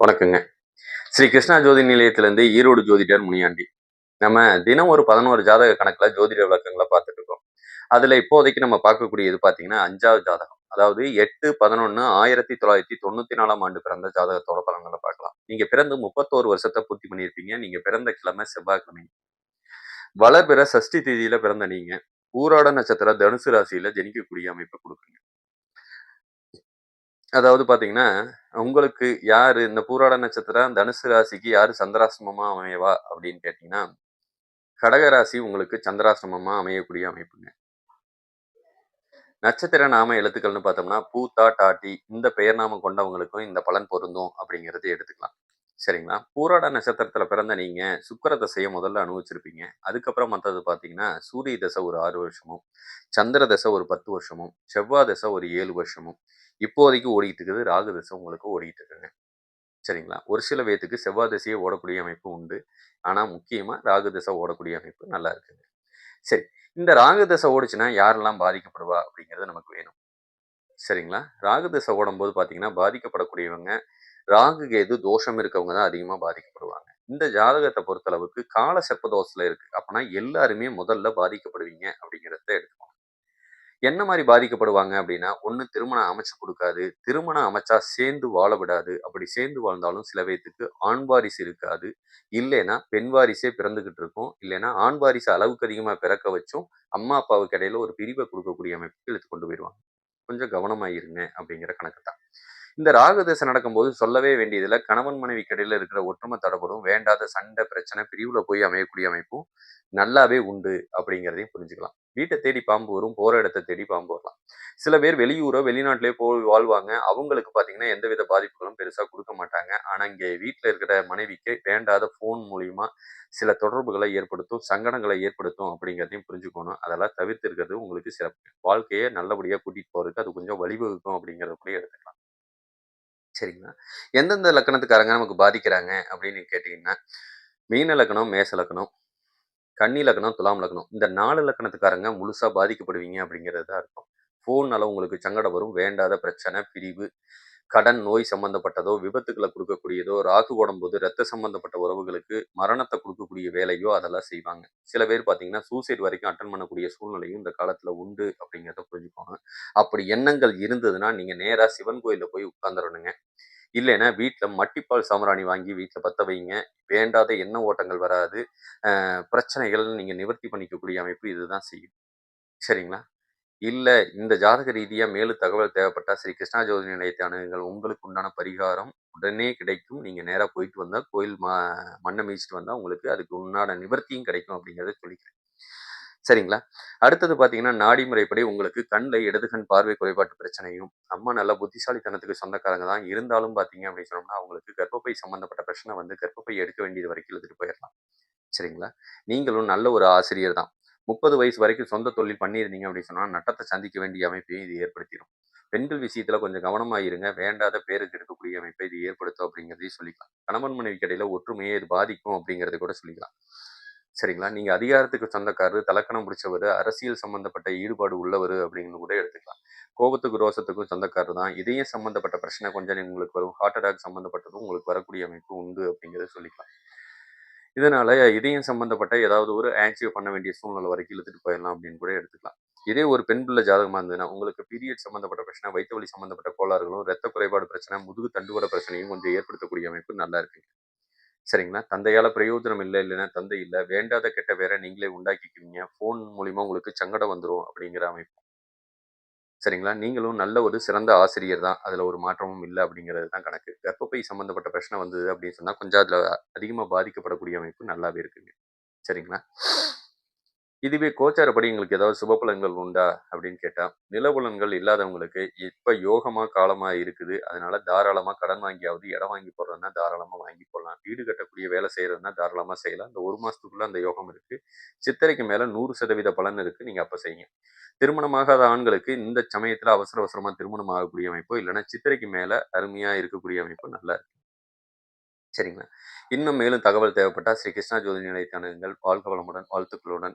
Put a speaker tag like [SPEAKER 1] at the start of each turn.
[SPEAKER 1] வணக்கங்க. ஸ்ரீ கிருஷ்ணா ஜோதி நிலையத்திலிருந்து ஈரோடு ஜோதிடர் முனியாண்டி. நம்ம தினம் ஒரு 11 ஜாதக கணக்குல ஜோதிட விளக்கங்கள பார்த்துட்டு இருக்கோம். அதுல இப்போதைக்கு நம்ம பார்க்கக்கூடியது பார்த்தீங்கன்னா, 5வது ஜாதகம். அதாவது 8/11/1994ஆம் ஆண்டு பிறந்த ஜாதகத்தோட பலன்கள பார்க்கலாம். நீங்க பிறந்து 31 வருஷத்த பூர்த்தி பண்ணியிருப்பீங்க. நீங்க பிறந்த கிழமை செவ்வாய்க்கிழமை. வளர்பிற சஷ்டி தேதியில பிறந்த நீங்க, பூராட நட்சத்திரம் தனுசு ராசியில ஜனிக்கக்கூடிய அமைப்ப குடுக்குங்க. அதாவது பார்த்தீங்கன்னா, உங்களுக்கு யாரு இந்த பூராட நட்சத்திரம் தனுசு ராசிக்கு யாரு சந்திராஷ்டமமா அமைவா அப்படின்னு கேட்டீங்கன்னா, கடக ராசி உங்களுக்கு சந்திராஷ்டமமா அமையக்கூடிய அமைப்புங்க. நட்சத்திர நாம எழுத்துக்கள்னு பார்த்தோம்னா, பூ, தா, டா, டி இந்த பெயர் நாமம் கொண்டவங்களுக்கும் இந்த பலன் பொருந்தும் அப்படிங்கிறது எடுத்துக்கலாம். சரிங்களா? பூராட நட்சத்திரத்தில பிறந்த நீங்க சுக்கிர தசைய முதல்ல அனுபவிச்சிருப்பீங்க. அதுக்கப்புறம் மத்தது பார்த்தீங்கன்னா, சூரிய தசை ஒரு 6 வருஷமும், சந்திர தசை ஒரு 10 வருஷமும், செவ்வாய் தசை ஒரு 7 வருஷமும், இப்போதைக்கு ஓடிட்டு இருக்குது ராகு தசை உங்களுக்கு ஓடிட்டு இருக்குங்க. சரிங்களா? ஒரு சில பேத்துக்கு செவ்வாய் திசையே ஓடக்கூடிய அமைப்பு உண்டு. ஆனா, முக்கியமா ராகு திசை ஓடக்கூடிய அமைப்பு நல்லா இருக்குங்க. சரி. இந்த ராகு திசை ஓடுச்சுன்னா யாரெல்லாம் பாதிக்கப்படுவா? அப்படிங்கிறது நமக்கு வேணும். சரிங்களா? ராகு திசை ஓடும்போது பார்த்தீங்கன்னா, பாதிக்கப்படக்கூடியவங்க ராகு, கேது தோஷம் இருக்கவங்க தான் அதிகமா பாதிக்கப்படுவாங்க. இந்த ஜாதகத்த பொறுத்தளவுக்கு கால சர்ப்ப தோஷத்துல இருக்கு. அப்பன்னா எல்லாருமே முதல்ல பாதிக்கப்படுவீங்க அப்படிங்கிறத எடுத்துக்கோங்க. என்ன மாரி பாதிக்கப்படுவாங்க அப்படின்னா, ஒண்ணு திருமணம் அமைச்சு குடுக்காது. திருமணம் அமைச்சா சேர்ந்து வாழ விடாது. அப்படி சேர்ந்து வாழ்ந்தாலும் சில பேத்துக்கு ஆண் வாரிசு இருக்காது. இல்லைன்னா பெண் வாரிசே பிறந்துகிட்டு இருக்கும். இல்லைன்னா ஆண் வாரிசு அளவுக்கு அதிகமா பிறக்க வச்சும், அம்மா, அப்பாவுக்கு இடையில ஒரு பிரிவ குடுக்கக்கூடிய அமைப்புக்கு இழுத்து கொண்டு போயிருவாங்க. கொஞ்சம் கவனமா இருங்க அப்படிங்கிற கணக்கு தான். இந்த ராகு திசை நடக்கும்போது சொல்லவே வேண்டியதில்ல. கணவன் மனைவிக்கு இடையில இருக்கிற ஒற்றுமை தடைபடும். வேண்டாத சண்டை, பிரச்சனை, பிரிவுல போய் அமையக்கூடிய அமைப்பும் நல்லாவே உண்டு அப்படிங்கிறதையும் புரிஞ்சுக்கலாம். வீட்ட தேடி பாம்பு வரும், போற இடத்த தேடி பாம்பு வரலாம். சில பேர் வெளியூரோ, வெளிநாட்டிலேயோ போய் வாழ்வாங்க. அவங்களுக்கு பார்த்தீங்கன்னா, எந்தவித பாதிப்புகளும் பெருசா குடுக்க மாட்டாங்க. ஆனா, இங்க வீட்ல இருக்கிற மனைவிக்கு வேண்டாத ஃபோன் மூலியமா சில தொடர்புகளை ஏற்படுத்தும், சங்கடங்களை ஏற்படுத்தும் அப்படிங்கிறதையும் புரிஞ்சுக்கணும். அதெல்லாம் தவிர்த்திருக்கிறது உங்களுக்கு சிறப்பு. வாழ்க்கைய நல்லபடியா கூட்டிட்டு போறதுக்கு அது கொஞ்சம் வழிவகுக்கும் அப்படிங்கிறத கூட எடுத்துக்கலாம். சரிங்களா? எந்தெந்த லக்கணத்துக்காரங்க நமக்கு பாதிக்கிறாங்க அப்படின்னு கேட்டீங்கன்னா, மீன லக்னம், மேஷ லக்னம், கன்னி லக்னம், துலாம் லக்னம். இந்த 4 லக்கணத்துக்காரங்க முழுசா பாதிக்கப்படுவீங்க அப்படிங்கிறது தான் அர்த்தம். ஃபோன்னால உங்களுக்கு சங்கடம் வரும். வேண்டாத பிரச்சனை, பிரிவு, கடன், நோய் சம்பந்தப்பட்டதோ, விபத்துக்கள குடுக்கக்கூடியதோ, ராகு ஓடும்போது ரத்த சம்பந்தப்பட்ட உறவுகளுக்கு மரணத்த குடுக்கக்கூடிய வேலையோ அதெல்லாம் செய்வாங்க. சில பேர் பார்த்தீங்கன்னா, சூசைட் வரைக்கும் அட்டெண்ட் பண்ணக்கூடிய சூழ்நிலையும் இந்த காலத்துல உண்டு அப்படிங்கிறத புரிஞ்சுக்கோங்க. அப்படி எண்ணங்கள் இருந்ததுன்னா, நீங்க நேரா சிவன் கோயில்ல போய் உட்கார்ந்துரணுங்க. இல்லைன்னா வீட்ல மட்டிப்பால் சாம்பிராணி வாங்கி வீட்ல பத்த வைங்க. வேண்டாத எண்ண ஓட்டங்கள் வராது. பிரச்சனைகள் நீங்க நிவர்த்தி பண்ணிக்கக்கூடிய அமைப்பு இதுதான் செய்யும். சரிங்களா? இல்ல இந்த ஜாதக ரீதியா மேலும் தகவல் தேவைப்பட்டா ஸ்ரீ கிருஷ்ணா ஜோதி நிலையத்தை அணுகுங்கள். உங்களுக்கு உண்டான பரிகாரம் உடனே கிடைக்கும். நீங்க நேரா போயிட்டு வந்தா கோயில் மண்ண மிதிச்சுட்டு வந்தா உங்களுக்கு அதுக்கு உண்டான நிவர்த்தியும் கிடைக்கும் அப்படிங்கிறத சொல்லிக்கிறேன். சரிங்களா? அடுத்தது பார்த்தீங்கன்னா, நாடி முறைப்படி உங்களுக்கு கண்ல இடது கண் பார்வை குறைபாட்டு பிரச்சனையும், அம்மா நல்லா புத்திசாலித்தனத்துக்கு சொந்தக்காரங்க தான். இருந்தாலும் பார்த்தீங்க அப்படின்னு சொன்னோம்னா, அவங்களுக்கு கர்ப்பப்பை சம்மந்தப்பட்ட பிரச்சனை வந்து கர்ப்பப்பை எடுக்க வேண்டியது வரைக்கும் இழுத்துட்டு போயிரலாம். சரிங்களா? நீங்களும் நல்ல ஒரு ஆசிரியர் தான். 30 வயசு வரைக்கும் சொந்த தொழில் பண்ணியிருந்தீங்க அப்படின்னு சொன்னா, நட்டத்த சந்திக்க வேண்டிய அமைப்பையும் இது ஏற்படுத்திரும். பெண்கள் விஷயத்துல கொஞ்சம் கவனமா இருங்க. வேண்டாத பேருக்கு எடுக்கக்கூடிய அமைப்பை இது ஏற்படுத்தும் அப்படிங்கிறதையும் சொல்லிக்கலாம். கணவன் மனைவிக்கு இடையில ஒற்றுமையை இது பாதிக்கும் அப்படிங்கிறத கூட சொல்லிக்கலாம். சரிங்களா? நீங்க அதிகாரத்துக்கு சொந்தக்காரரு, தலக்கணம் பிடிச்சவரு, அரசியல் சம்மந்தப்பட்ட ஈடுபாடு உள்ளவரு அப்படின்னு கூட எடுத்துக்கலாம். கோபத்துக்கும், ரோசத்துக்கும் சொந்தக்காரர் தான். இதயம் சம்மந்தப்பட்ட பிரச்சனை கொஞ்சம் உங்களுக்கு வரும். ஹார்ட் அட்டாக் சம்மந்தப்பட்டதும் உங்களுக்கு வரக்கூடிய அமைப்பு உண்டு அப்படிங்கிறத சொல்லிக்கலாம். இதனால இதயம் சம்மந்தப்பட்ட ஏதாவது ஒரு ஆன்ஜியோ பண்ண வேண்டிய சூழ்நிலை வரைக்கும் இழுத்துட்டு போயிடலாம் அப்படின்னு கூட எடுத்துக்கலாம். இதே ஒரு பெண் பிள்ளை ஜாதகமா இருந்ததுன்னா, உங்களுக்கு பீரியட் சம்மந்தப்பட்ட பிரச்சனை, வயித்து வலி சம்மந்தப்பட்ட கோளாறுகளும், ரத்த குறைபாடு பிரச்சனை, முதுகு தண்டுவட பிரச்சனையும் கொஞ்சம் ஏற்படுத்தக்கூடிய அமைப்பு நல்லா இருக்கு. சரிங்களா? தந்தையால பிரயோஜனம் இல்ல, இல்லன்னா தந்தை இல்ல. வேண்டாத கெட்ட பேர நீங்களே உண்டாக்கிக்குவீங்க. ஃபோன் மூலியமா உங்களுக்கு சங்கடம் வந்துரும் அப்படிங்கிற அமைப்பு. சரிங்களா? நீங்களும் நல்ல ஒரு சிறந்த ஆசிரியர் தான். அதுல ஒரு மாற்றமும் இல்ல அப்படிங்கிறது தான் கணக்கு. கர்ப்பப்பை சம்மந்தப்பட்ட பிரச்சனை வந்தது அப்படின்னு சொன்னா, கொஞ்சம் அதுல அதிகமா பாதிக்கப்படக்கூடிய அமைப்பு நல்லாவே இருக்குங்க. சரிங்களா? இதுவே கோச்சாரப்படி எங்களுக்கு ஏதாவது சுப பலன்கள் உண்டா அப்படின்னு கேட்டா, நிலபுலன்கள் இல்லாதவங்களுக்கு இப்ப யோகமா காலமா இருக்குது. அதனால தாராளமா கடன் வாங்கியாவது இடம் வாங்கி போடுறதுன்னா தாராளமா வாங்கி போடலாம். வீடு கட்டக்கூடிய வேலை செய்யறதுன்னா தாராளமா செய்யலாம். இந்த 1 மாசத்துக்குள்ள அந்த யோகம் இருக்கு. சித்திரைக்கு மேல 100% பலன் இருக்கு. நீங்க அப்ப செய்யுங்க. திருமணமாகாத ஆண்களுக்கு இந்த சமயத்துல அவசர அவசரமா திருமணம் ஆகக்கூடிய அமைப்போ, இல்லைன்னா சித்திரைக்கு மேல அருமையா இருக்கக்கூடிய அமைப்பு நல்லா இருக்கு. சரிங்களா? இன்னும் மேலும் தகவல் தேவைப்பட்டா ஸ்ரீ கிருஷ்ணா ஜோதி நிலையத்தை அணுகுங்கள். வாழ்க வளமுடன். வாழ்த்துக்களுடன்.